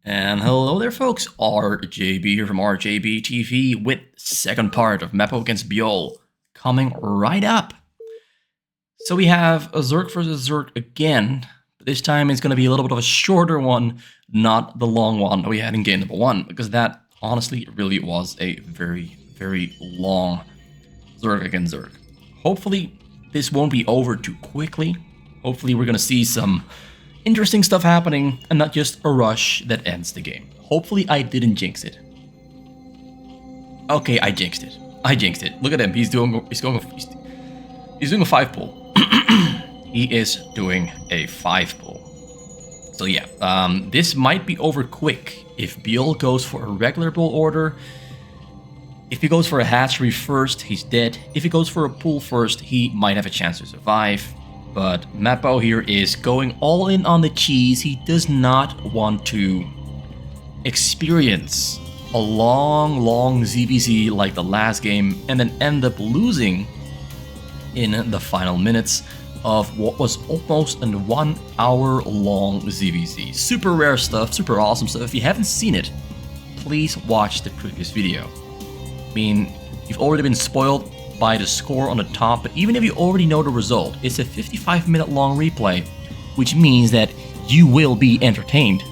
And hello there folks, RJB here from RJB TV with second part of Mepo against Byul coming right up. So we have a Zerg versus Zerg again, but this time it's going to be a little bit of a shorter one, not the long one that we had in game number 1, because that honestly really was a very, very long Zerg against Zerg. Hopefully this won't be over too quickly. Hopefully we're going to see some interesting stuff happening and not just a rush that ends the game. Hopefully I didn't jinx it. Okay, I jinxed it. Look at him. He's doing a 5 pull. He is doing a 5 pull. So yeah, this might be over quick if Byul goes for a regular pull order. If he goes for a hatchery first, he's dead. If he goes for a pull first, he might have a chance to survive. But Mepo here is going all in on the cheese. He does not want to experience a long ZVZ like the last game and then end up losing in the final minutes of what was almost a 1 hour long ZVZ. Super rare stuff, super awesome stuff. If you haven't seen it, please watch the previous video. I mean, you've already been spoiled by the score on the top, but even if you already know the result, it's a 55-minute long replay, which means that you will be entertained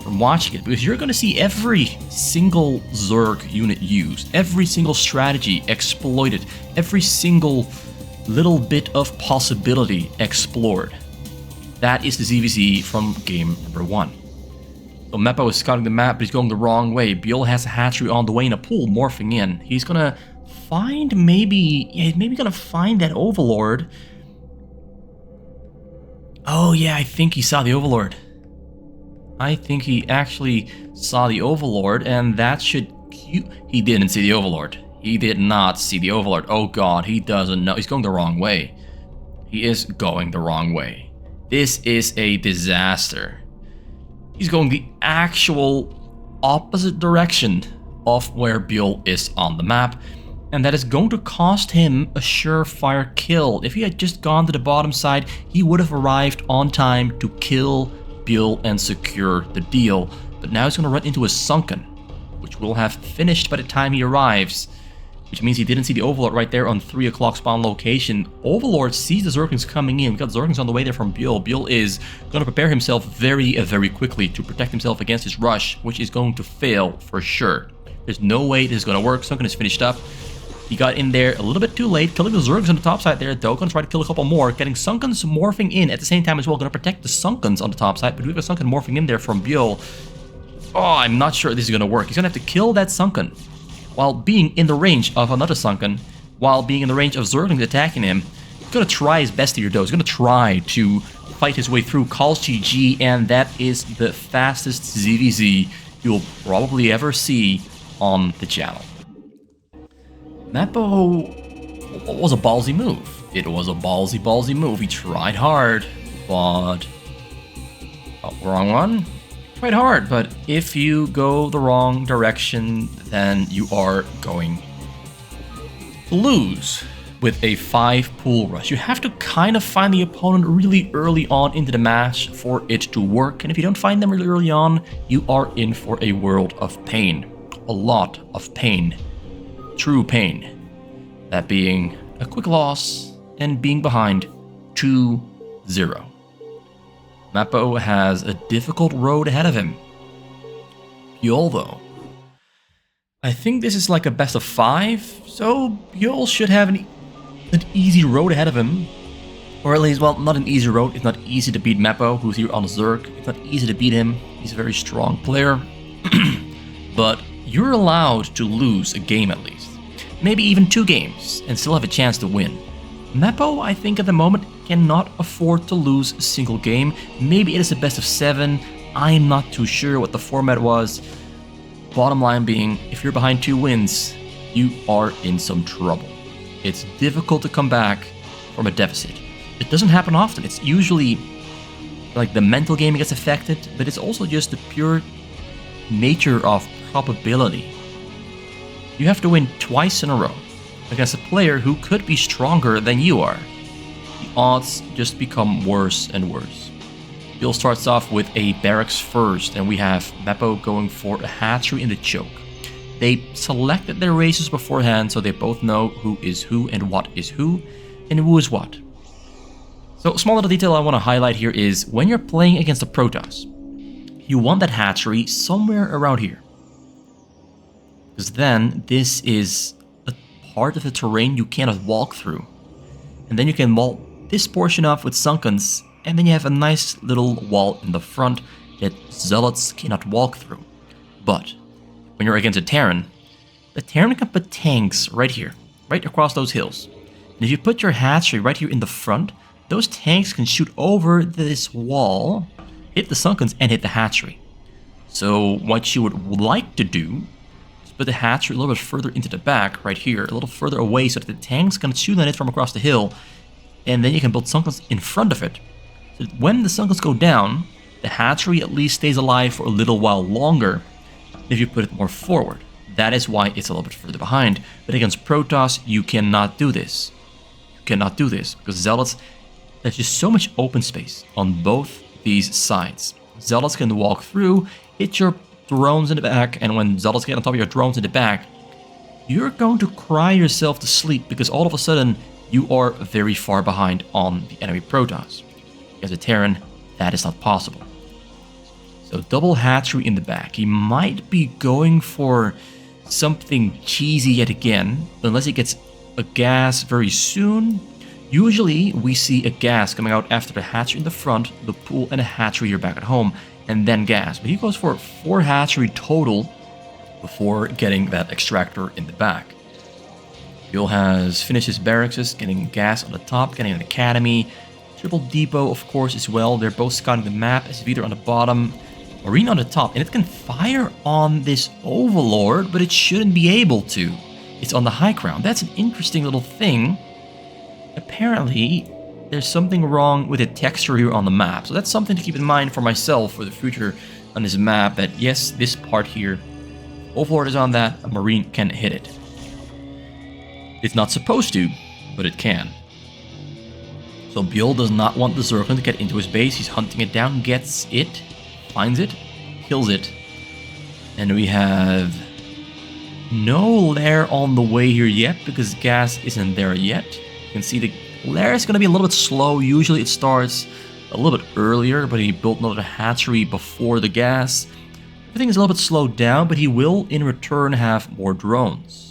from watching it, because you're going to see every single Zerg unit used, every single strategy exploited, every single little bit of possibility explored. That is the ZVZ from game number 1. So Mepo is scouting the map, but he's going the wrong way. Byul has a hatchery on the way in a pool, morphing in. He's gonna find maybe gonna find that Overlord. Oh yeah, I think he saw the Overlord. I think he actually saw the Overlord, and that should... He didn't see the Overlord. He did not see the Overlord. Oh god, he doesn't know. He's going the wrong way. He is going the wrong way. This is a disaster. He's going the actual opposite direction of where Byul is on the map, and that is going to cost him a surefire kill. If he had just gone to the bottom side, he would have arrived on time to kill Byul and secure the deal. But now he's going to run into a sunken, which will have finished by the time he arrives, which means he didn't see the Overlord right there on 3 o'clock spawn location. Overlord sees the Zerglings coming in. We've got Zerglings on the way there from Byul. Byul is going to prepare himself very quickly to protect himself against his rush, which is going to fail for sure. There's no way this is going to work. Sunken is finished up. He got in there a little bit too late, killing the Zergs on the top side there, though. Going to try to kill a couple more, getting Sunkens morphing in at the same time as well. Going to protect the Sunkens on the top side, but we've got Sunken morphing in there from Byul. Oh, I'm not sure this is going to work. He's going to have to kill that Sunken while being in the range of another Sunken, while being in the range of Zerglings attacking him. He's going to try his best here, though. He's going to try to fight his way through, calls GG, and that is the fastest ZVZ you'll probably ever see on the channel. Mepo was a ballsy move. It was a ballsy move. He tried hard, but... Oh, wrong one? Tried hard, but if you go the wrong direction, then you are going to lose with a 5 pool rush. You have to kind of find the opponent really early on into the match for it to work, and if you don't find them really early on, you are in for a world of pain. A lot of pain. True pain. That being a quick loss and being behind 2-0. Mepo has a difficult road ahead of him. Byul, though, I think this is like a best of 5, so Byul should have an easy road ahead of him. Or at least, well, not an easy road. It's not easy to beat Mepo, who's here on Zerg. It's not easy to beat him. He's a very strong player. But you're allowed to lose a game at least. Maybe even 2 games, and still have a chance to win. Mepo, I think at the moment, cannot afford to lose a single game. Maybe it is a best of 7. I'm not too sure what the format was. Bottom line being, if you're behind 2 wins, you are in some trouble. It's difficult to come back from a deficit. It doesn't happen often. It's usually like the mental game gets affected, but it's also just the pure nature of probability. You have to win twice in a row against a player who could be stronger than you are. The odds just become worse and worse. Byul starts off with a barracks first, and we have Mepo going for a hatchery in the choke. They selected their races beforehand, so they both know who is who and what is who, and who is what. So, a small little detail I want to highlight here is when you're playing against a Protoss, you want that hatchery somewhere around here. Because then, this is a part of the terrain you cannot walk through. And then you can wall this portion off with Sunkens, and then you have a nice little wall in the front that Zealots cannot walk through. But when you're against a Terran, the Terran can put tanks right here, right across those hills. And if you put your hatchery right here in the front, those tanks can shoot over this wall, hit the Sunkens, and hit the hatchery. So what you would like to do is put the hatchery a little bit further into the back, right here, a little further away so that the tanks can shoot on it from across the hill, and then you can build Sunkens in front of it. So that when the Sunkens go down, the hatchery at least stays alive for a little while longer if you put it more forward. That is why it's a little bit further behind. But against Protoss, you cannot do this. You cannot do this, because Zealots, there's just so much open space on both these sides. Zealots can walk through, hit your drones in the back, and when Zealots get on top of your drones in the back, you're going to cry yourself to sleep, because all of a sudden, you are very far behind on the enemy Protoss. As a Terran, that is not possible. So double hatchery in the back. He might be going for something cheesy yet again, unless he gets a gas very soon. Usually, we see a gas coming out after the hatchery in the front, the pool, and a hatchery here back at home, and then gas. But he goes for 4 hatchery total before getting that extractor in the back. Byul has finished his barracks, getting gas on the top, getting an academy. Triple depot, of course, as well. They're both scouting the map. SVder on the bottom, Marine on the top, and it can fire on this Overlord, but it shouldn't be able to. It's on the high ground. That's an interesting little thing. Apparently, there's something wrong with the texture here on the map. So that's something to keep in mind for myself for the future on this map, that yes, this part here, Overlord is on that, a Marine can hit it. It's not supposed to, but it can. So Byul does not want the Zergling to get into his base. He's hunting it down, gets it, finds it, kills it. And we have no lair on the way here yet, because gas isn't there yet. You can see the lair is going to be a little bit slow. Usually it starts a little bit earlier, but he built another hatchery before the gas. Everything is a little bit slowed down, but he will in return have more drones.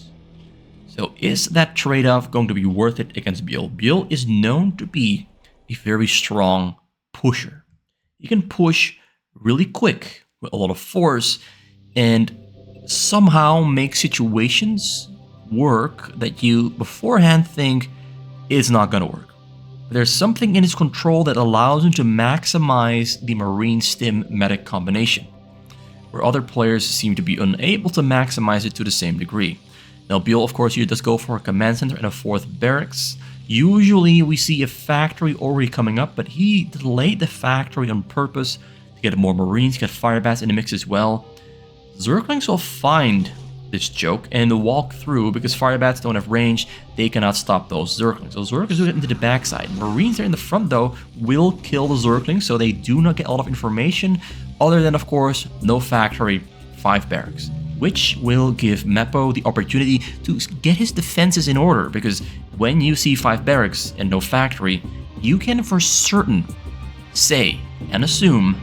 So is that trade-off going to be worth it against Byul? Byul is known to be a very strong pusher. He can push really quick with a lot of force and somehow make situations work that you beforehand think is not going to work. There's something in his control that allows him to maximize the Marine Stim Medic combination, where other players seem to be unable to maximize it to the same degree. Now Byul, of course, here does go for a command center and a 4th barracks. Usually we see a factory already coming up, but he delayed the factory on purpose to get more Marines, get Firebats in the mix as well. Zerglings will find this joke and walk through, because Firebats don't have range, they cannot stop those Zerglings. So Zerglings will get into the backside. Marines are in the front though, will kill the Zerglings, so they do not get a lot of information, other than of course, no factory, 5 barracks. Which will give Mepo the opportunity to get his defenses in order, because when you see 5 barracks and no factory, you can for certain say and assume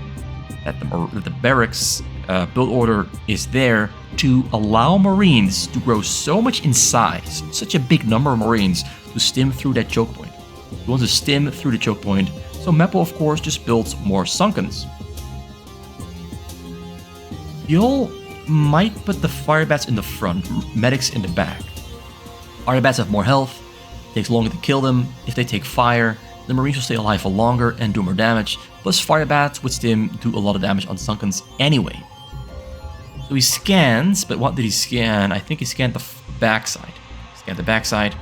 that the barracks build order is there to allow Marines to grow so much in size, such a big number of Marines to stim through that choke point. He wants to stim through the choke point, so Mepo of course just builds more Sunkens. Byul might put the Firebats in the front, medics in the back. Firebats have more health, it takes longer to kill them. If they take fire, the Marines will stay alive for longer and do more damage, plus Firebats with Stim do a lot of damage on Sunkens anyway. So he scans, but what did he scan? I think he scanned the backside. Scanned the backside,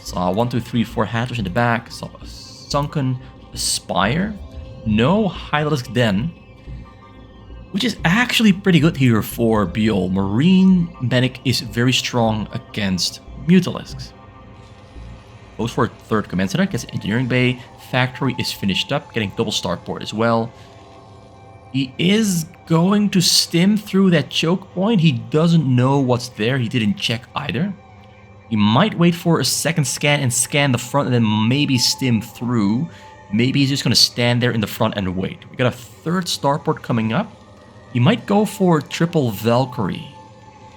saw 1, 2, 3, 4 hatchers in the back, saw a Sunken, a Spire, no Hydralisk Den, which is actually pretty good here for Byul. Marine Medic is very strong against Mutalisks. Goes for a 3rd command center, gets an engineering bay, factory is finished up, getting double starport as well. He is going to stim through that choke point. He doesn't know what's there. He didn't check either. He might wait for a second scan and scan the front and then maybe stim through. Maybe he's just going to stand there in the front and wait. We got a third starport coming up. He might go for triple Valkyrie.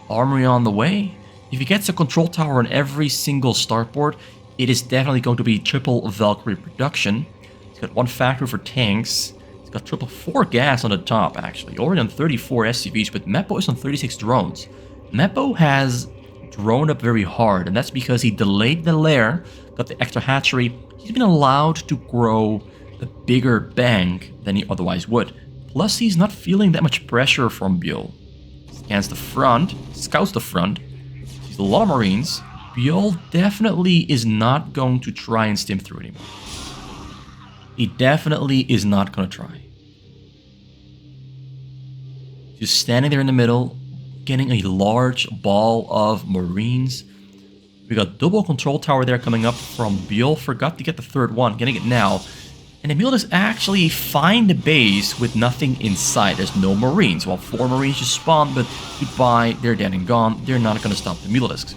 Armory on the way. If he gets a control tower on every single starport, it is definitely going to be triple Valkyrie production. He's got one factory for tanks. He's got triple 4 gas on the top, actually. Already on 34 SCVs, but Mepo is on 36 drones. Mepo has drone up very hard, and that's because he delayed the lair, got the extra hatchery. He's been allowed to grow a bigger bank than he otherwise would. Plus, he's not feeling that much pressure from Byul. Scans the front, scouts the front, sees a lot of Marines. Byul definitely is not going to try and stim through anymore. He definitely is not going to try. Just standing there in the middle, getting a large ball of Marines. We got double control tower there coming up from Byul. Forgot to get the third one, getting it now. And the Mutalisks actually find the base with nothing inside. There's no Marines. Well, 4 Marines just spawned, but goodbye, they're dead and gone. They're not going to stop the Mutalisks.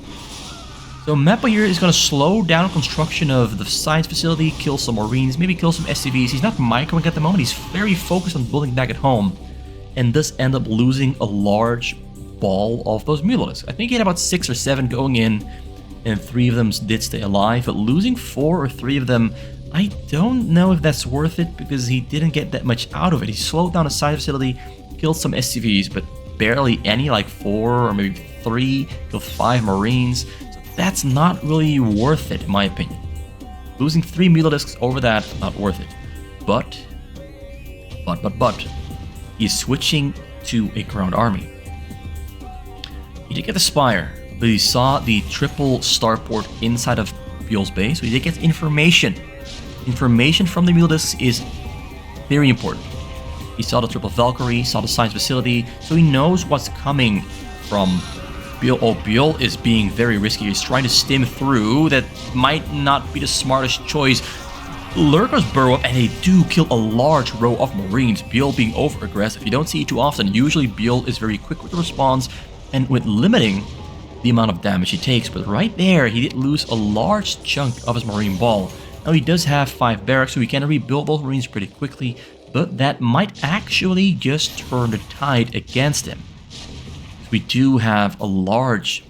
So Mepo here is going to slow down construction of the science facility, kill some Marines, maybe kill some SCVs. He's not microing at the moment. He's very focused on building back at home. And does end up losing a large ball of those Mutalisks. I think he had about 6 or 7 going in, and 3 of them did stay alive, but losing 4 or 3 of them, I don't know if that's worth it, because he didn't get that much out of it. He slowed down the science facility, killed some SCVs, but barely any, like 4 or maybe 3, killed 5 Marines, so that's not really worth it, in my opinion. Losing 3 Mutalisks over that, not worth it. But, he's switching to a ground army. He did get the Spire, but he saw the triple starport inside of Byul's base, so he did get information. Information from the Mutalisks is very important. He saw the triple Valkyrie, saw the science facility, so he knows what's coming from Byul. Oh, Byul is being very risky. He's trying to stim through. That might not be the smartest choice. Lurkers burrow up, and they do kill a large row of Marines. Byul being over-aggressive. You don't see it too often. Usually Byul is very quick with the response and with limiting the amount of damage he takes, but right there he did lose a large chunk of his Marine ball. Now he does have 5 barracks, so he can rebuild those Marines pretty quickly, but that might actually just turn the tide against him. We do have a large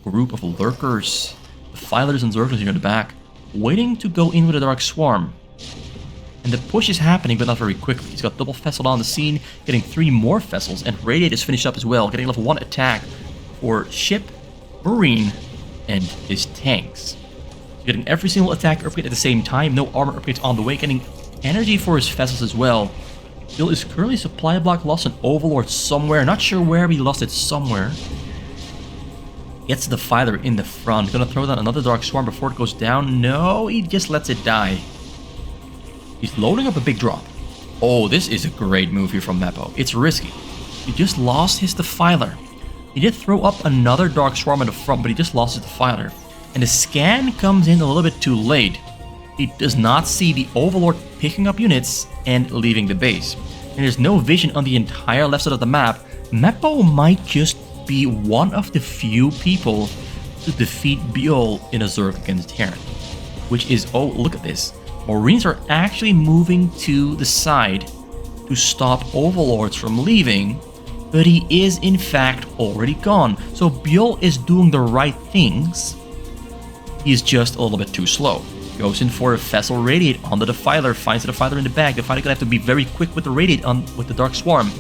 group of Lurkers, the Filers and Zerglings here in the back, waiting to go in with a Dark Swarm. And the push is happening, but not very quickly. He's got double Vessel on the scene, getting 3 more Vessels, and Radiate is finished up as well, getting level 1 attack for Ship, Marine, and his tanks. He's getting every single attack upgrade at the same time, no armor upgrades on the way, getting energy for his Vessels as well. Byul is currently supply block lost an Overlord somewhere, not sure where, but he lost it somewhere. Gets the Filer in the front, gonna throw down another Dark Swarm before it goes down. No, he just lets it die. He's loading up a big drop. Oh, this is a great move here from Mepo. It's risky. He just lost his Defiler. He did throw up another Dark Swarm in the front, but he just lost his Defiler. And the scan comes in a little bit too late. He does not see the Overlord picking up units and leaving the base. And there's no vision on the entire left side of the map. Mepo might just be one of the few people to defeat Byul in a Zerg against Terran. Which is, oh, look at this. Marines are actually moving to the side to stop Overlords from leaving, but he is in fact already gone. So Byul is doing the right things. He's just a little bit too slow. Goes in for a Vessel Radiate on the Defiler, finds the Defiler in the back. Defiler gonna have to be very quick with the Radiate on with the Dark Swarm.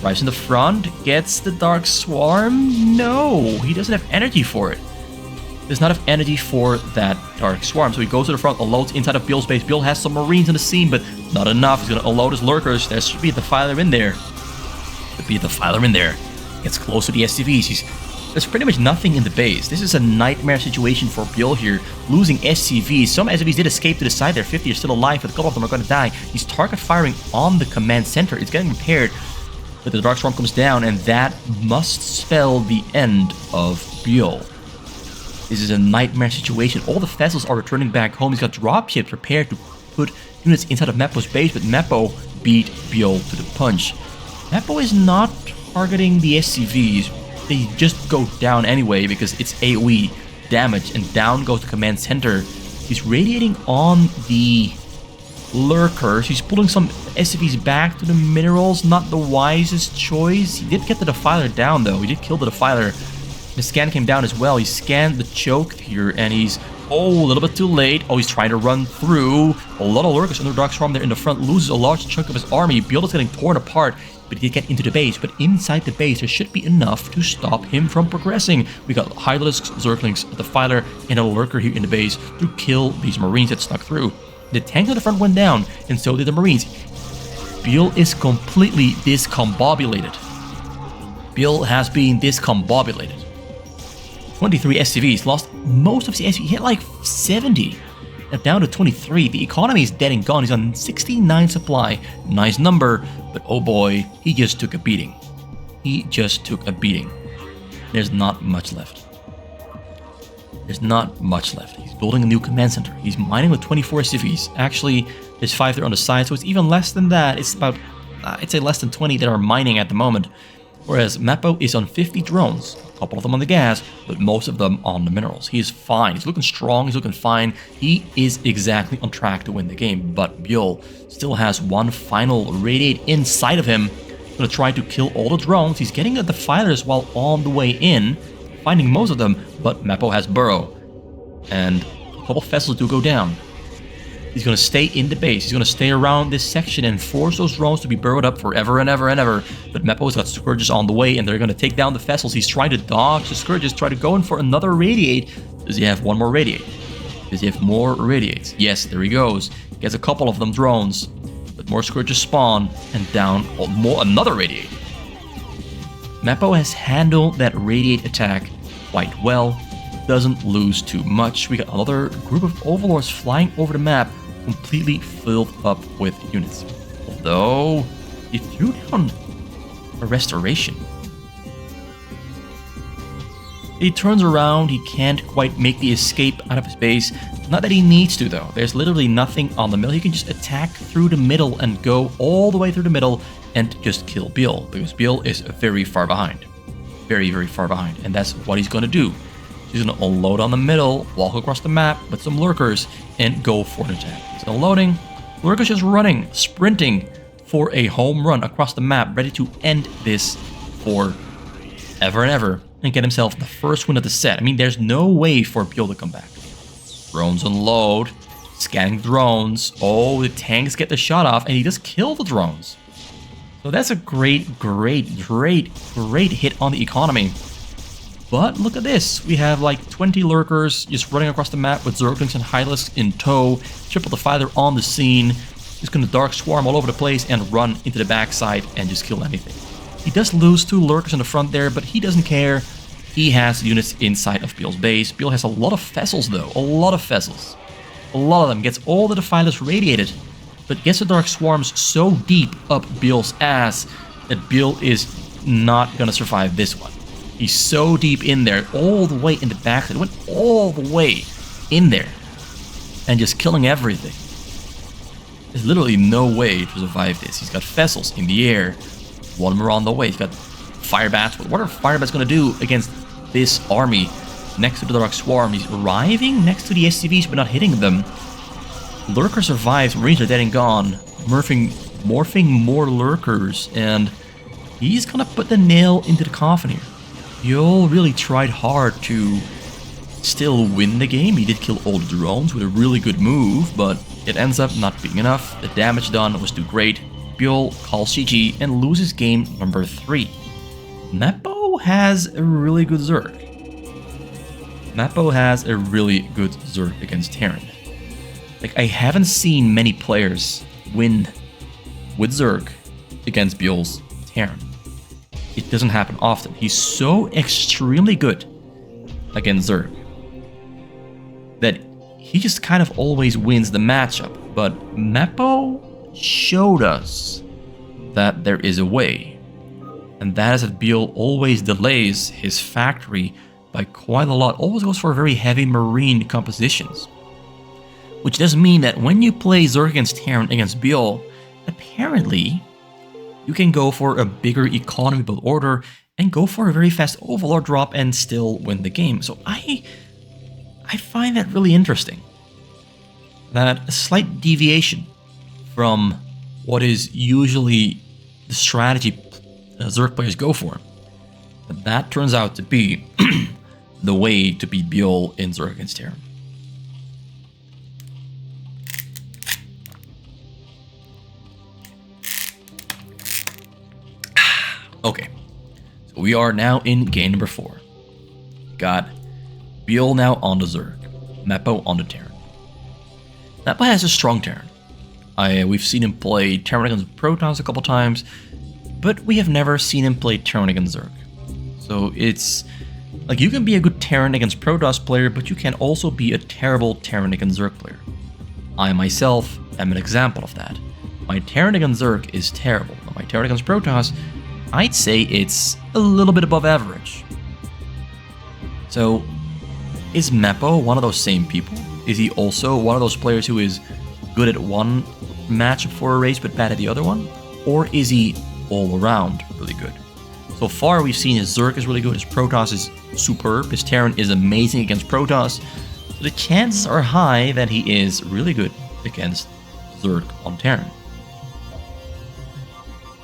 Arrives in the front, gets the Dark Swarm. No, he doesn't have energy for it. Does not have energy for that Dark Swarm, so he goes to the front, unloads inside of Byul's base. Byul has some Marines in the scene, but not enough. He's gonna unload his Lurkers. There should be a Defiler in there. Should be a Defiler in there. Gets close to the SCVs. There's pretty much nothing in the base. This is a nightmare situation for Byul here, losing SCVs. Some SCVs did escape to the side there. 50 are still alive, but a couple of them are going to die. He's target firing on the command center. It's getting repaired, but the Dark Swarm comes down, and that must spell the end of Byul. This is a nightmare situation. All the vessels are returning back home. He's got dropships prepared to put units inside of Mepo's base, but Mepo beat Byul to the punch. Mepo is not targeting the SCVs. They just go down anyway because it's AoE damage, and down goes the command center. He's radiating on the lurkers. He's pulling some SCVs back to the minerals. Not the wisest choice. He did get the Defiler down though. He did kill the Defiler. The scan came down as well. He scanned the choke here, and he's a little bit too late. He's trying to run through. A lot of lurkers under Dark Swarm there in the front. Loses a large chunk of his army. Byul is getting torn apart, but he did get into the base. But inside the base, there should be enough to stop him from progressing. We got Hydralisks, Zerglings, a Defiler, and a lurker here in the base to kill these Marines that snuck through. The tanks at the front went down, and so did the Marines. Byul is completely discombobulated. Byul has been discombobulated. 23 SCVs, lost most of his SCVs. He had like 70. Now down to 23. The economy is dead and gone. He's on 69 supply. Nice number, but oh boy, he just took a beating. He just took a beating. There's not much left. There's not much left. He's building a new command center. He's mining with 24 SCVs. Actually, there's 5 there on the side, so it's even less than that. It's about, I'd say less than 20 that are mining at the moment. Whereas Mepo is on 50 drones. A couple of them on the gas, but most of them on the minerals. He is fine. He's looking strong. He's looking fine. He is exactly on track to win the game. But Byul still has one final radiate inside of him. Gonna try to kill all the drones. He's getting at the fighters while on the way in, finding most of them, but Mepo has Burrow. And a couple vessels do go down. He's going to stay in the base. He's going to stay around this section and force those drones to be burrowed up forever and ever and ever. But Mepo's got Scourges on the way, and they're going to take down the vessels. He's trying to dodge the Scourges, try to go in for another Radiate. Does he have one more Radiate? Does he have more Radiates? Yes, there he goes. He gets a couple of them drones. But more Scourges spawn, and down another Radiate. Mepo has handled that Radiate attack quite well. Doesn't lose too much. We got another group of Overlords flying over the map, completely filled up with units. Although, he threw down a restoration. He turns around, he can't quite make the escape out of his base. Not that he needs to though, there's literally nothing on the middle. He can just attack through the middle and go all the way through the middle and just kill Byul, because Byul is very far behind. Very, very far behind, and that's what he's going to do. He's going to unload on the middle, walk across the map with some lurkers, and go for an attack. He's unloading, lurkers just running, sprinting for a home run across the map, ready to end this for ever and ever, and get himself the first win of the set. I mean, there's no way for Byul to come back. Drones unload, scanning drones. Oh, the tanks get the shot off, and he just killed the drones. So that's a great hit on the economy. But look at this. We have like 20 lurkers just running across the map with Zerglings and Hydralisks in tow. Triple Defiler on the scene. He's going to Dark Swarm all over the place and run into the backside and just kill anything. He does lose 2 lurkers in the front there, but he doesn't care. He has units inside of Byul's base. Byul has a lot of vessels though. A lot of vessels. A lot of them. Gets all the Defilers radiated. But gets the Dark Swarms so deep up Byul's ass that Byul is not going to survive this one. He's so deep in there, all the way in the back. It went all the way in there and just killing everything. There's literally no way to survive this. He's got vessels in the air. One more on the way. He's got fire bats. What are fire bats going to do against this army next to the Dark Swarm? He's arriving next to the SCVs but not hitting them. Lurker survives. Marines are dead and gone. Morphing more lurkers. And he's going to put the nail into the coffin here. Byul really tried hard to still win the game. He did kill all the drones with a really good move, but it ends up not being enough. The damage done was too great. Byul calls GG and loses game number 3. Mepo has a really good Zerg. Mepo has a really good Zerg against Terran. Like, I haven't seen many players win with Zerg against Byul's Terran. It doesn't happen often. He's so extremely good against Zerg that he just kind of always wins the matchup. But Mepo showed us that there is a way. And that is that Byul always delays his factory by quite a lot. Always goes for very heavy marine compositions. Which does mean that when you play Zerg against Terran against Byul, apparently you can go for a bigger economy build order and go for a very fast overlord drop and still win the game. So I find that really interesting. That a slight deviation from what is usually the strategy Zerg players go for. But that turns out to be the way to beat Byul in Zerg against Terran. Okay, so we are now in game number 4. Got Byul now on the Zerg, Mepo on the Terran. Mepo has a strong Terran. We've seen him play Terran against Protons a couple times, but we have never seen him play Terran against Zerg. So it's like you can be a good Terran against Protoss player, but you can also be a terrible Terran against Zerg player. I myself am an example of that. My Terran against Zerg is terrible. My Terran against Protoss, I'd say it's a little bit above average. So, is Mepo one of those same people? Is he also one of those players who is good at one matchup for a race but bad at the other one? Or is he all around really good? So far we've seen his Zerg is really good, his Protoss is superb, his Terran is amazing against Protoss. So the chances are high that he is really good against Zerg on Terran.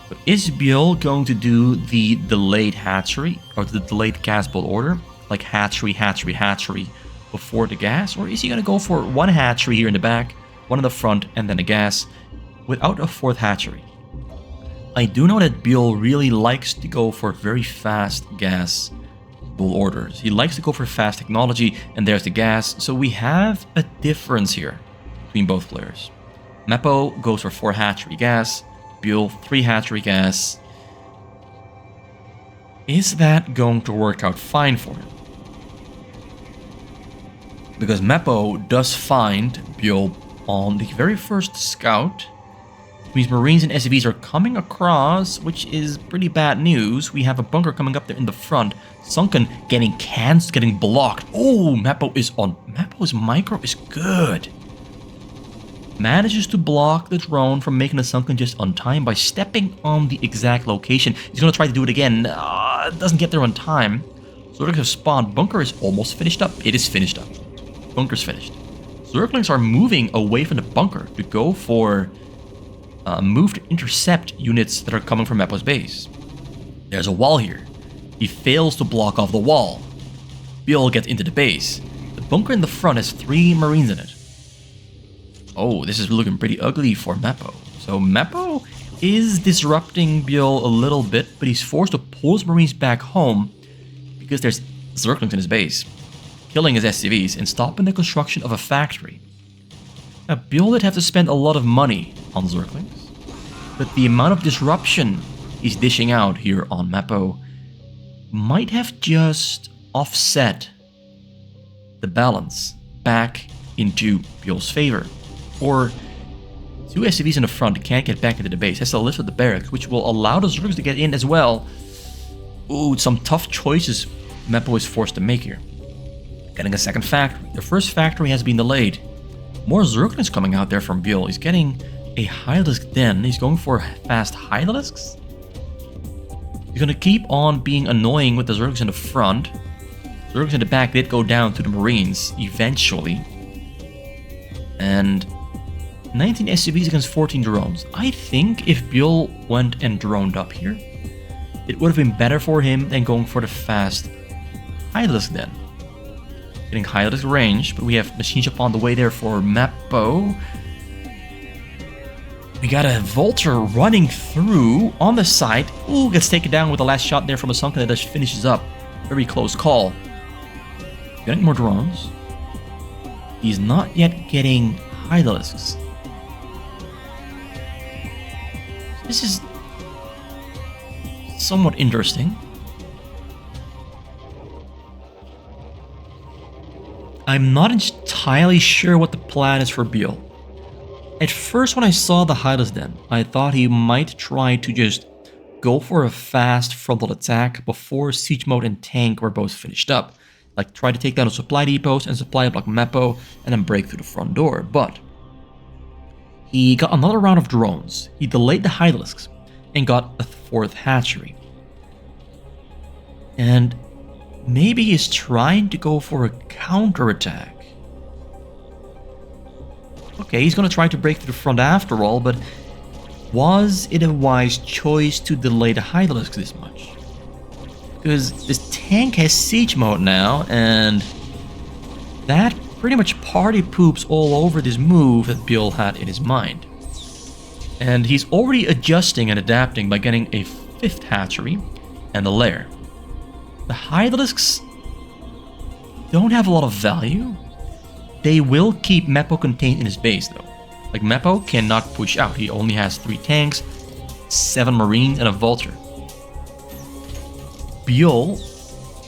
But is Byul going to do the delayed hatchery, or the delayed gas build order? Like hatchery, hatchery, hatchery before the gas? Or is he going to go for one hatchery here in the back, one in the front, and then a gas, without a fourth hatchery? I do know that Byul really likes to go for very fast gas build orders. He likes to go for fast technology, and there's the gas. So we have a difference here between both players. Mepo goes for 4 hatchery gas, Byul 3 hatchery gas. Is that going to work out fine for him? Because Mepo does find Byul on the very first scout. Which means Marines and SCVs are coming across, which is pretty bad news. We have a bunker coming up there in the front. Sunken getting cans, getting blocked. Oh, Mepo is on. Mepo's micro is good. Manages to block the drone from making the Sunken just on time by stepping on the exact location. He's going to try to do it again. Doesn't get there on time. Zerglings have spawned. Bunker is almost finished up. It is finished up. Bunker's finished. Zerglings are moving away from the bunker to go for move to intercept units that are coming from Mepo's base. There's a wall here. He fails to block off the wall. Byul gets into the base. The bunker in the front has 3 Marines in it. Oh, this is looking pretty ugly for Mepo. So Mepo is disrupting Byul a little bit, but he's forced to pull his Marines back home because there's Zerglings in his base, killing his SCVs and stopping the construction of a factory. Now, Byul did have to spend a lot of money on Zerglings, but the amount of disruption he's dishing out here on Mepo might have just offset the balance back into Byul's favor. Or 2 SCVs in the front can't get back into the base. Has to lift with the barracks, which will allow the Zerglings to get in as well. Ooh, some tough choices Mepo is forced to make here. Getting a second factory. The first factory has been delayed. More Zerglings coming out there from Byul. He's getting a Hydralisk den. He's going for fast Hydralisks. He's going to keep on being annoying with the Zerglings in the front. Zerglings in the back did go down to the Marines eventually. And 19 SCVs against 14 drones. I think if Byul went and droned up here, it would have been better for him than going for the fast Hydralisk den. Getting Hydralisk range, but we have machine shop on the way there for Mepo. We got a Vulture running through on the side. Ooh, gets taken down with the last shot there from a Sunken that just finishes up. Very close call. Getting more drones. He's not yet getting Hydralisks. This is somewhat interesting. I'm not entirely sure what the plan is for Byul. At first when I saw the Hydralisk den, I thought he might try to just go for a fast frontal attack before Siege Mode and Tank were both finished up. Like try to take down the supply depots and supply block Mepo and then break through the front door. But he got another round of drones. He delayed the Hydralisks and got a 4th hatchery. And maybe he's trying to go for a counterattack. Okay, he's gonna try to break through the front after all, but was it a wise choice to delay the Hydralisk this much? Because this tank has siege mode now, and that pretty much party poops all over this move that Byul had in his mind. And he's already adjusting and adapting by getting a 5th hatchery and a lair. The Hydralisks don't have a lot of value. They will keep Mepo contained in his base though. Like Mepo cannot push out. He only has 3 tanks, 7 marines, and a vulture. Byul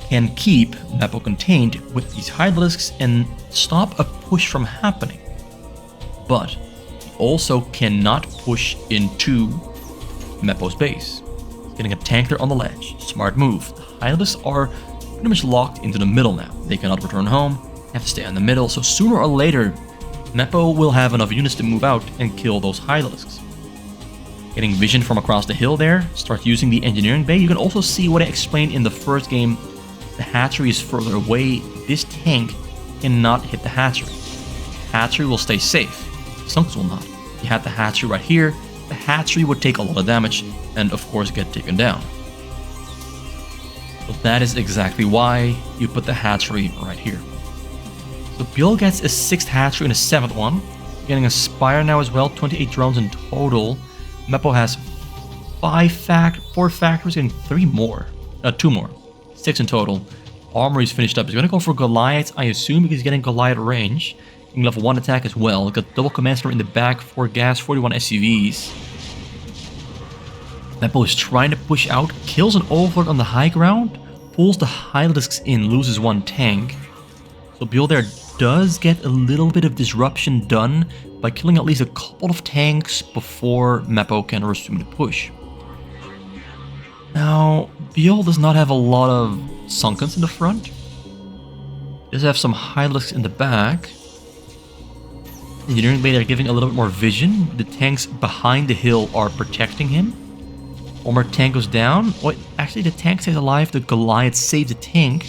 can keep Mepo contained with these Hydralisks and stop a push from happening. But he also cannot push into Mepo's base. He's getting a tank there on the ledge. Smart move. The Hydralisks are pretty much locked into the middle now. They cannot return home, have to stay in the middle, so sooner or later Mepo will have enough units to move out and kill those Hydralisks. Getting vision from across the hill there, start using the engineering bay. You can also see what I explained in the first game. The hatchery is further away. This tank cannot hit the hatchery. Hatchery will stay safe. Sunks will not. If you had the hatchery right here, the hatchery would take a lot of damage and of course get taken down. So that is exactly why you put the hatchery right here. So Byul gets a 6th hatchery and a 7th one. Getting a spire now as well, 28 drones in total. Mepo has 4 factories, getting 3 more. 2 more. 6 in total. Armory is finished up. He's going to go for Goliaths, I assume, because he's getting Goliath range. Getting level 1 attack as well. Got double command center in the back, 4 gas, 41 SCVs. Mepo is trying to push out, kills an overlord on the high ground, pulls the Hydralisks in, loses 1 tank. So Byul there does get a little bit of disruption done by killing at least a couple of tanks before Mepo can resume the push. Now, Byul does not have a lot of Sunkens in the front. He does have some Hydralisks in the back. Engineering bay are giving a little bit more vision. The tanks behind the hill are protecting him. One more tank goes down. Wait, actually the tank stays alive. The Goliath saved the tank.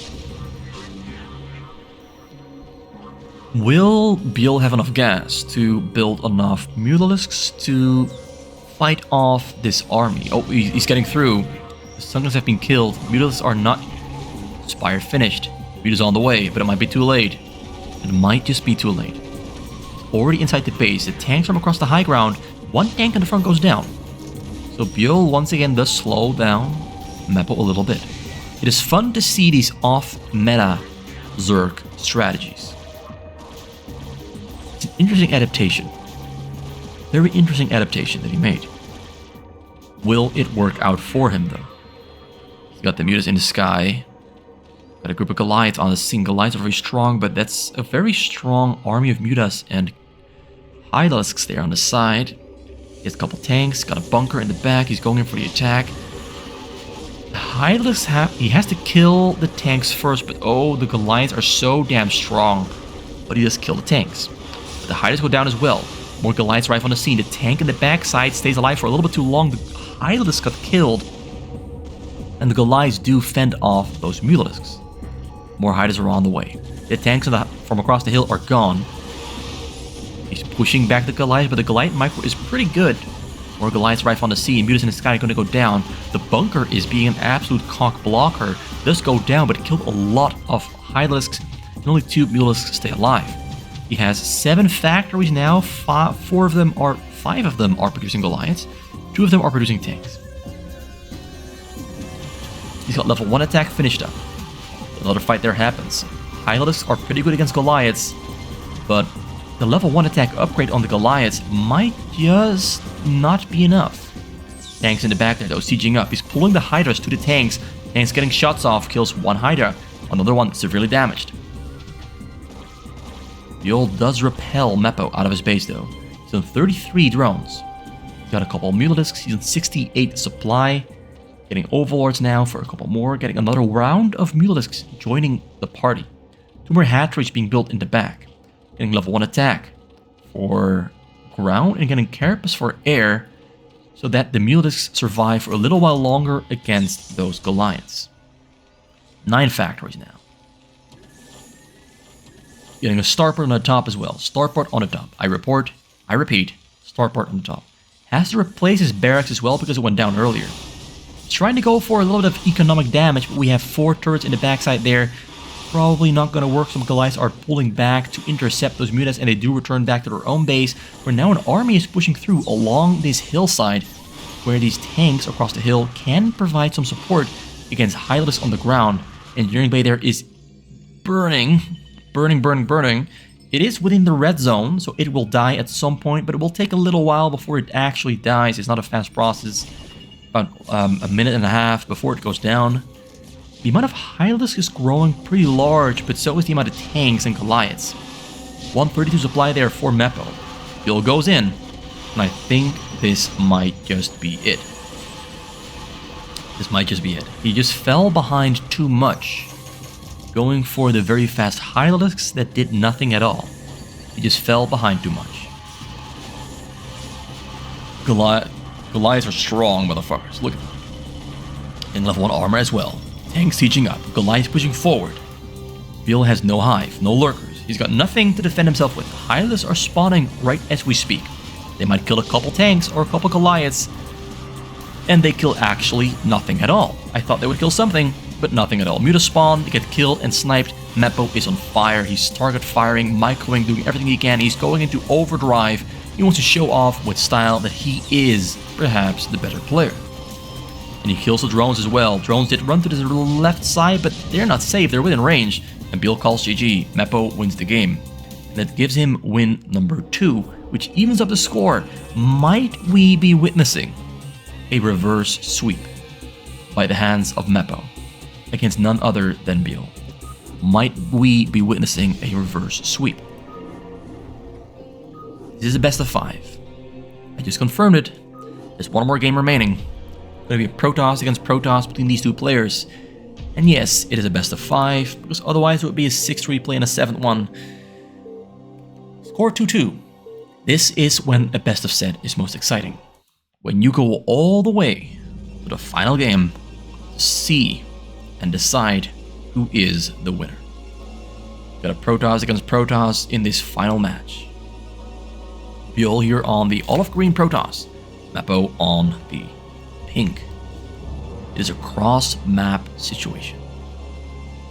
Will Byul have enough gas to build enough Mutalisks to fight off this army? Oh, he's getting through. The Sunkens have been killed. Mutalisks are not... Spire finished. Mutalisks on the way, but it might be too late. It might just be too late. Already inside the base, the tanks from across the high ground. 1 tank in the front goes down. So Byul once again does slow down Mepo a little bit. It is fun to see these off-meta Zerg strategies. It's an interesting adaptation. Very interesting adaptation that he made. Will it work out for him though? He's got the Mutas in the sky. Got a group of Goliaths on the scene. Goliaths are very strong, but that's a very strong army of Mutas and Hydralisks there on the side. He has a couple tanks, got a bunker in the back. He's going in for the attack. The Hydralisks he has to kill the tanks first, but oh, the Goliaths are so damn strong. But he does kill the tanks. But the Hydralisks go down as well. More Goliaths arrive on the scene. The tank in the backside stays alive for a little bit too long. The Hydralisks got killed. And the Goliaths do fend off those Mutalisks. More Hydralisks are on the way. The tanks from across the hill are gone. He's pushing back the Goliath, but the Goliath micro is pretty good. More Goliaths arrive on the scene. Mutas in the sky are going to go down. The bunker is being an absolute cock blocker. Does go down, but it killed a lot of Hydralisks. And only 2 Mutalisks stay alive. He has 7 factories now. 5 of them are producing Goliaths. 2 of them are producing tanks. He's got level 1 attack finished up. Another fight there happens. Hydralisks are pretty good against Goliaths, but the level 1 attack upgrade on the Goliaths might just not be enough. Tanks in the back there though, sieging up. He's pulling the Hydras to the tanks. Tanks getting shots off, kills 1 Hydra. Another one severely damaged. Byul does repel Mepo out of his base though. He's on 33 drones. He's got a couple of Mutalisks. He's on 68 supply. Getting Overlords now for a couple more. Getting another round of Mutalisks joining the party. 2 more hatcheries being built in the back. Getting level 1 attack for ground and getting carapace for air so that the Mulisks survive for a little while longer against those Goliaths. 9 factories now. Getting a starport on the top as well. Starport on the top. I repeat, starport on the top. Has to replace his barracks as well because it went down earlier. Trying to go for a little bit of economic damage, but we have 4 turrets in the backside there. Probably not going to work. Some Goliaths are pulling back to intercept those mutants, and they do return back to their own base, where now an army is pushing through along this hillside, where these tanks across the hill can provide some support against Hylids on the ground. Engineering Bay there is burning. It is within the red zone, so it will die at some point, but it will take a little while before it actually dies. It's not a fast process. About a minute and a half before it goes down. The amount of Hylids is growing pretty large, but so is the amount of tanks and Goliaths. 132 supply there for Mepo. Byul goes in, and I think this might just be it. He just fell behind too much, going for the very fast Hylids that did nothing at all. He just fell behind too much. Goliaths are strong, motherfuckers. Look at them. In level 1 armor as well. Tanks sieging up. Goliath pushing forward. Byul has no hive, no lurkers. He's got nothing to defend himself with. Hylids are spawning right as we speak. They might kill a couple tanks or a couple Goliaths, and they kill actually nothing at all. I thought they would kill something, but nothing at all. Muta spawn, they get killed and sniped. Mepo is on fire. He's target firing, microing, doing everything he can. He's going into overdrive. He wants to show off with style that he is perhaps the better player. And he kills the drones as well. Drones did run to the left side, but they're not safe. They're within range. And Byul calls GG. Mepo wins the game. And that gives him win number 2, which evens up the score. Might we be witnessing a reverse sweep by the hands of Mepo against none other than Byul? Might we be witnessing a reverse sweep? This is a best of 5. I just confirmed it. There's one more game remaining. Going to be a Protoss against Protoss between these 2 players. And yes, it is a best of 5, because otherwise it would be a 6 replay and a 7-1. Score 2-2. This is when a best of set is most exciting. When you go all the way to the final game to see and decide who is the winner. Got a Protoss against Protoss in this final match. Byul here on the olive green Protoss. Mepo on the pink. It is a cross-map situation,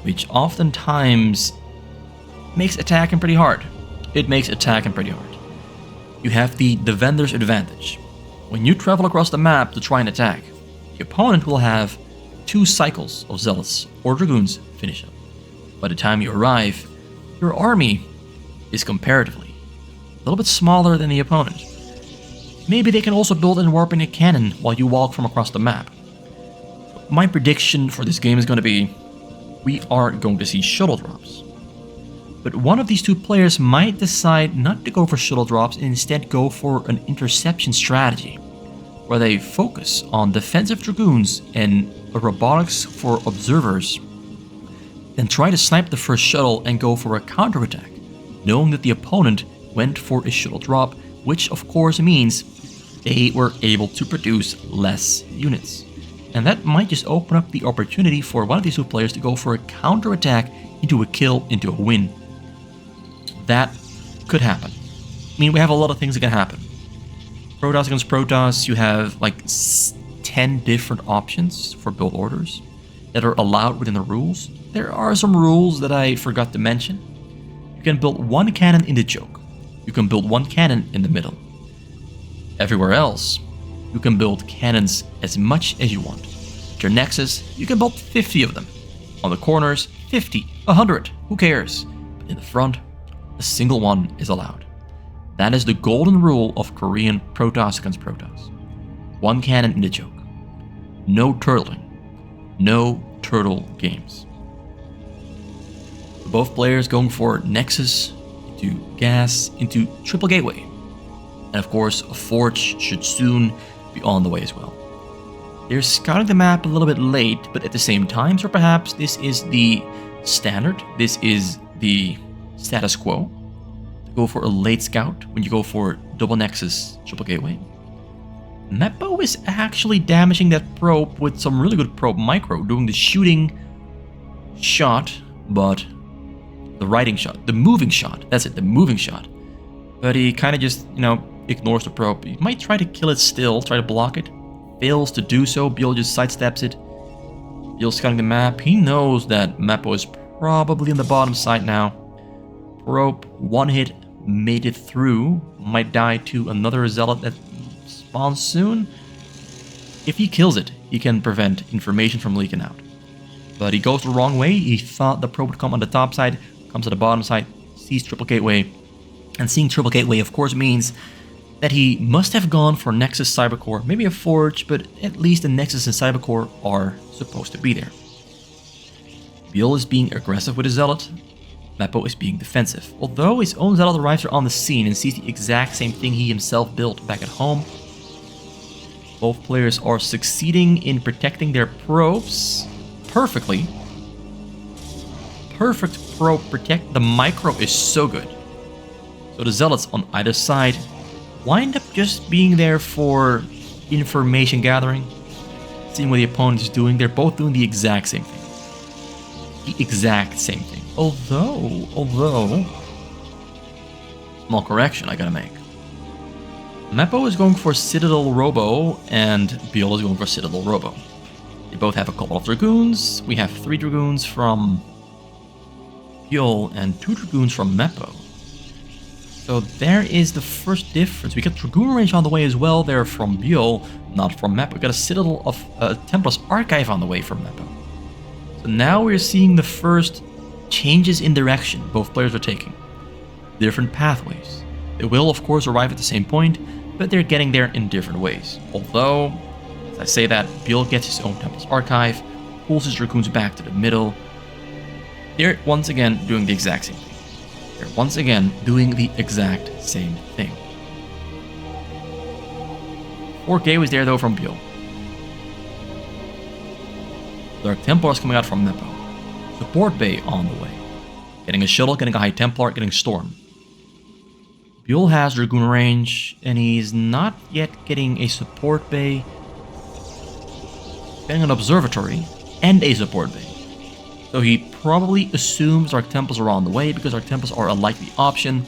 which oftentimes makes attacking pretty hard. You have the defender's advantage. When you travel across the map to try and attack, the opponent will have 2 cycles of Zealots or Dragoons finish up. By the time you arrive, your army is comparatively a little bit smaller than the opponent. Maybe they can also build and warp in a cannon while you walk from across the map. My prediction for this game is going to be, we aren't going to see shuttle drops. But one of these 2 players might decide not to go for shuttle drops and instead go for an interception strategy, where they focus on defensive Dragoons and robotics for observers, then try to snipe the first shuttle and go for a counterattack, knowing that the opponent went for a shuttle drop, which of course means they were able to produce less units. And that might just open up the opportunity for one of these 2 players to go for a counterattack into a kill, into a win. That could happen. I mean, we have a lot of things that can happen. Protoss against Protoss, you have like 10 different options for build orders that are allowed within the rules. There are some rules that I forgot to mention. You can build 1 cannon in the choke. You can build 1 cannon in the middle. Everywhere else, you can build cannons as much as you want. At your nexus, you can build 50 of them. On the corners, 50, 100, who cares? But in the front, a single one is allowed. That is the golden rule of Korean Protoss against Protoss. 1 cannon in the choke. No turtling. No turtle games. Both players going for Nexus, into Gas, into Triple Gateway. And of course, a Forge should soon be on the way as well. They're scouting the map a little bit late, but at the same time, so perhaps this is the standard. This is the status quo. To go for a late scout when you go for double nexus triple gateway. Mepo is actually damaging that probe with some really good probe micro, doing the shooting shot, but the riding shot, the moving shot, that's it, the moving shot. But he kind of just, ignores the probe. He might try to kill it still, try to block it. Fails to do so, Byul just sidesteps it. Byul scanning the map. He knows that Mepo is probably on the bottom side now. Probe, one hit, made it through. Might die to another Zealot that spawns soon. If he kills it, he can prevent information from leaking out. But he goes the wrong way. He thought the probe would come on the top side, comes to the bottom side, sees triple gateway. And seeing triple gateway, of course, means that he must have gone for Nexus Cybercore, maybe a Forge, but at least the Nexus and Cybercore are supposed to be there. Byul is being aggressive with his Zealot. Mepo is being defensive. Although his own Zealot arrives on the scene and sees the exact same thing he himself built back at home. Both players are succeeding in protecting their probes perfectly. Perfect probe protect. The micro is so good. So the Zealots on either side wind up just being there for information gathering, seeing what the opponent is doing. They're both doing the exact same thing. The exact same thing. Although, small correction I gotta make. Mepo is going for Citadel Robo, and Byul is going for Citadel Robo. They both have a couple of Dragoons. We have 3 Dragoons from Byul and 2 Dragoons from Mepo. So there is the first difference. We got Dragoon range on the way as well there from Byul, not from Mepo. We got a Citadel of Templar's Archive on the way from Mepo. So now we're seeing the first changes in direction both players are taking. Different pathways. They will, of course, arrive at the same point, but they're getting there in different ways. Although, as I say that, Byul gets his own Templar's Archive, pulls his Dragoons back to the middle. They're once again doing the exact same thing. They're once again doing the exact same thing. 4 gateways there though from Byul. Dark Templars coming out from Mepo. Support Bay on the way. Getting a Shuttle, getting a High Templar, getting Storm. Byul has Dragoon range, and he's not yet getting a Support Bay. Getting an Observatory and a Support Bay. So he probably assumes Dark Templars are on the way because Dark Templars are a likely option.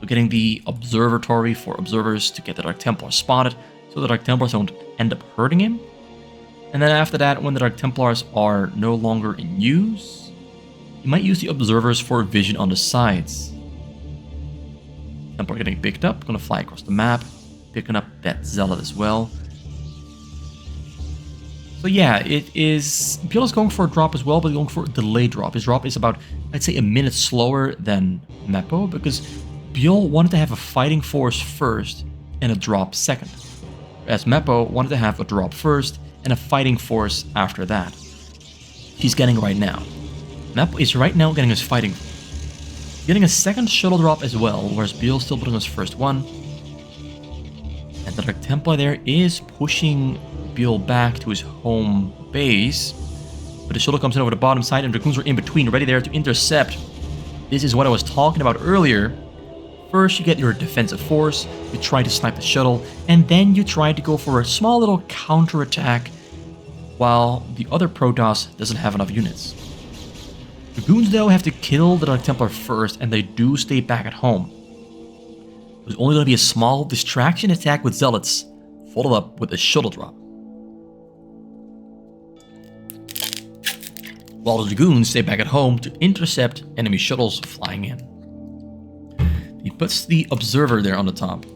So getting the Observatory for observers to get the Dark Templar spotted so the Dark Templars don't end up hurting him. And then after that, when the Dark Templars are no longer in use, you might use the observers for vision on the sides. Templar getting picked up, gonna fly across the map, picking up that Zealot as well. So yeah, it is... Byul is going for a drop as well, but going for a delayed drop. His drop is about, I'd say, a minute slower than Mepo, because Byul wanted to have a fighting force first and a drop second. Whereas Mepo wanted to have a drop first and a fighting force after that. He's getting right now. Mepo is right now getting his fighting force. Getting a second shuttle drop as well, whereas Byul still putting his first one. And the Dark Templar there is pushing Byul back to his home base. But the shuttle comes in over the bottom side and Dragoons are in between, ready there to intercept. This is what I was talking about earlier. First you get your defensive force, you try to snipe the shuttle, and then you try to go for a small little counterattack while the other Protoss doesn't have enough units. Dragoons though have to kill the Dark Templar first, and they do stay back at home. There's only going to be a small distraction attack with Zealots, followed up with a shuttle drop. While the Dragoons stay back at home to intercept enemy shuttles flying in. He puts the Observer there on the top.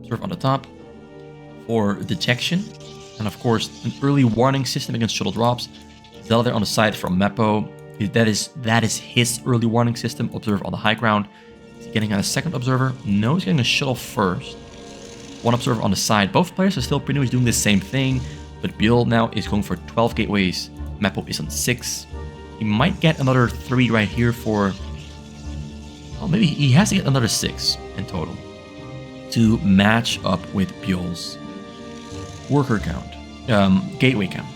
Observer on the top for detection. And of course, an early warning system against shuttle drops. Zealot there on the side from Mepo. That is his early warning system. Observer on the high ground. Is he getting a second Observer? No, he's getting a shuttle first. One Observer on the side. Both players are still pretty much doing the same thing. But Byul now is going for 12 gateways. Mepo is on 6. He might get another 3 right here for... Well, maybe he has to get another 6 in total to match up with Byul's worker count, gateway count.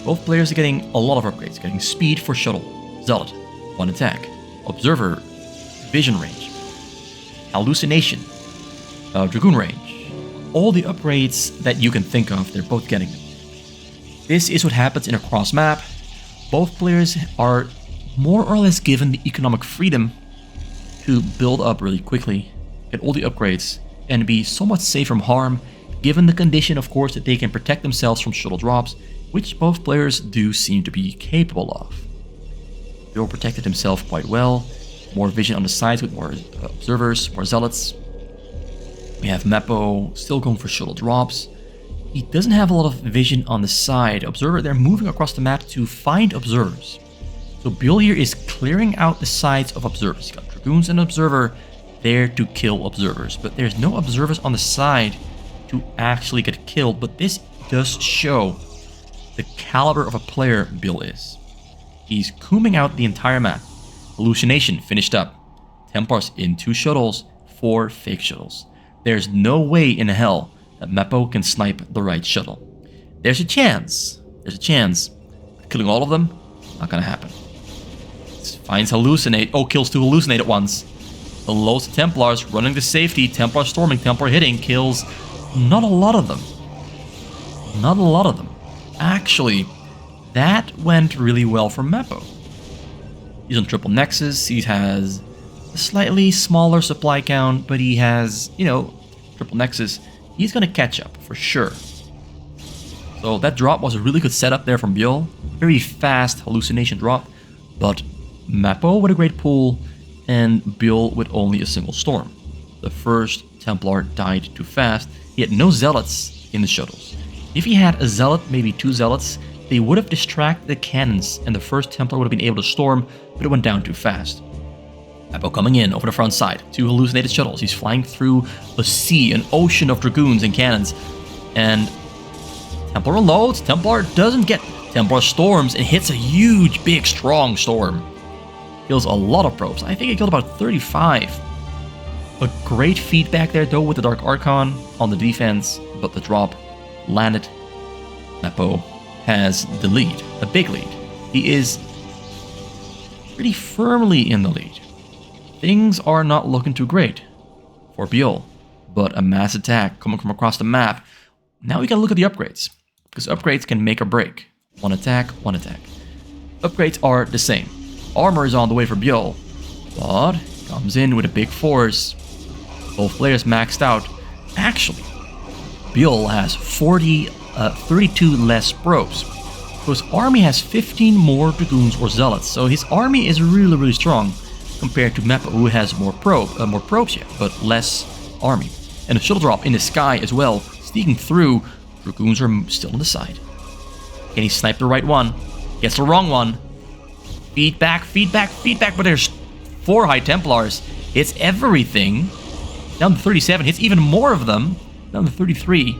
Both players are getting a lot of upgrades, getting speed for shuttle, Zealot, 1 attack, Observer, vision range, hallucination, Dragoon range. All the upgrades that you can think of, they're both getting them. This is what happens in a cross map. Both players are more or less given the economic freedom to build up really quickly, get all the upgrades, and be somewhat safe from harm, given the condition, of course, that they can protect themselves from shuttle drops, which both players do seem to be capable of. Byul protected himself quite well, more vision on the sides with more observers, more zealots. We have Mepo still going for shuttle drops. He doesn't have a lot of vision on the side. Observer, they're moving across the map to find observers. So Byul here is clearing out the sides of observers. He's got Dragoons and Observer there to kill observers, but there's no observers on the side to actually get killed. But this does show the caliber of a player Byul is. He's combing out the entire map. Hallucination finished up. Templars in 2 shuttles, 4 fake shuttles. There's no way in hell that Mepo can snipe the right shuttle. There's a chance. Killing all of them, not gonna happen. Finds Hallucinate. Oh, kills 2 Hallucinate at once. The loads of Templars running to safety. Templar storming, Templar hitting. Kills not a lot of them. Actually, that went really well for Mepo. He's on triple Nexus. He has a slightly smaller supply count, but he has, triple Nexus. He's gonna catch up for sure. So that drop was a really good setup there from Byul. Very fast hallucination drop, but Mepo with a great pull, and Byul with only a single storm. The first Templar died too fast. He had no zealots in the shuttles. If he had a zealot, maybe 2 zealots, they would have distracted the cannons, and the first Templar would have been able to storm, but it went down too fast. Mepo coming in over the front side. 2 hallucinated shuttles. He's flying through a sea, an ocean of Dragoons and cannons. And Templar unloads. Templar doesn't get. Templar storms and hits a huge, big, strong storm. Kills a lot of probes. I think he killed about 35. A great feedback there though with the Dark Archon on the defense, but the drop landed. Mepo has the lead, a big lead. He is pretty firmly in the lead. Things are not looking too great for Byul, but a mass attack coming from across the map. Now we gotta look at the upgrades, because upgrades can make or break. One attack, one attack. Upgrades are the same. Armor is on the way for Byul, but comes in with a big force. Both players maxed out. Actually, Byul has 32 less probes. So his army has 15 more Dragoons or Zealots. So his army is really, really strong compared to Mepo, who has more probes yet, but less army. And a shuttle drop in the sky as well, sneaking through. Dragoons are still on the side. Can he snipe the right one? Gets the wrong one. Feedback, but there's 4 High Templars. Hits everything. Down to 37, hits even more of them. Down to 33.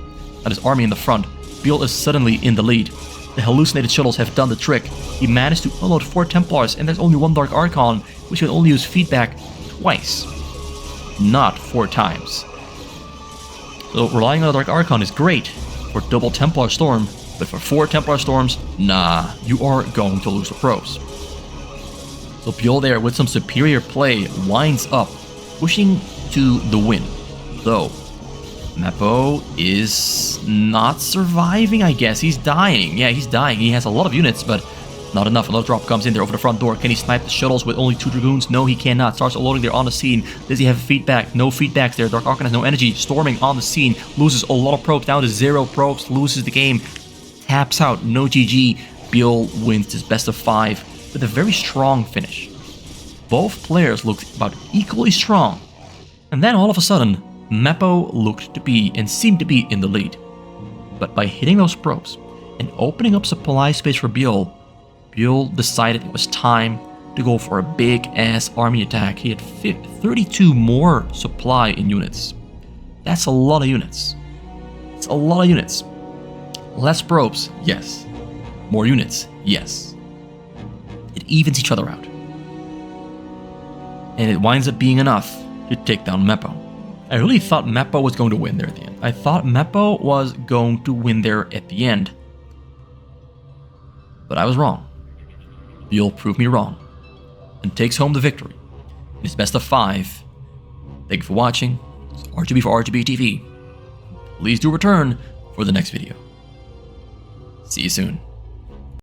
Got his army in the front. Byul is suddenly in the lead. The hallucinated shuttles have done the trick. He managed to unload 4 Templars, and there's only 1 Dark Archon, which can only use feedback twice, not 4 times. So relying on a Dark Archon is great for double Templar Storm, but for 4 Templar Storms, nah, you are going to lose the probes. So Byul there with some superior play winds up, pushing to the win. Though Mepo is not surviving, I guess. He's dying. Yeah, he's dying. He has a lot of units, but not enough. Another drop comes in there over the front door. Can he snipe the shuttles with only 2 Dragoons? No, he cannot. Starts unloading there on the scene. Does he have feedback? No feedbacks there. Dark Archon has no energy. Storming on the scene. Loses a lot of probes. Down to 0 probes. Loses the game. Taps out. No GG. Byul wins his best of 5 with a very strong finish. Both players looked about equally strong. And then all of a sudden, Mepo looked to be and seemed to be in the lead. But by hitting those probes and opening up supply space for Byul, Byul decided it was time to go for a big-ass army attack. He had 32 more supply in units. That's a lot of units. It's a lot of units. Less probes, yes. More units, yes. It evens each other out. And it winds up being enough to take down Mepo. I really thought Mepo was going to win there at the end. I thought Mepo was going to win there at the end. But I was wrong. Byul proved me wrong. And takes home the victory. In his best of 5. Thank you for watching. RGB for RGB TV. Please do return for the next video. See you soon.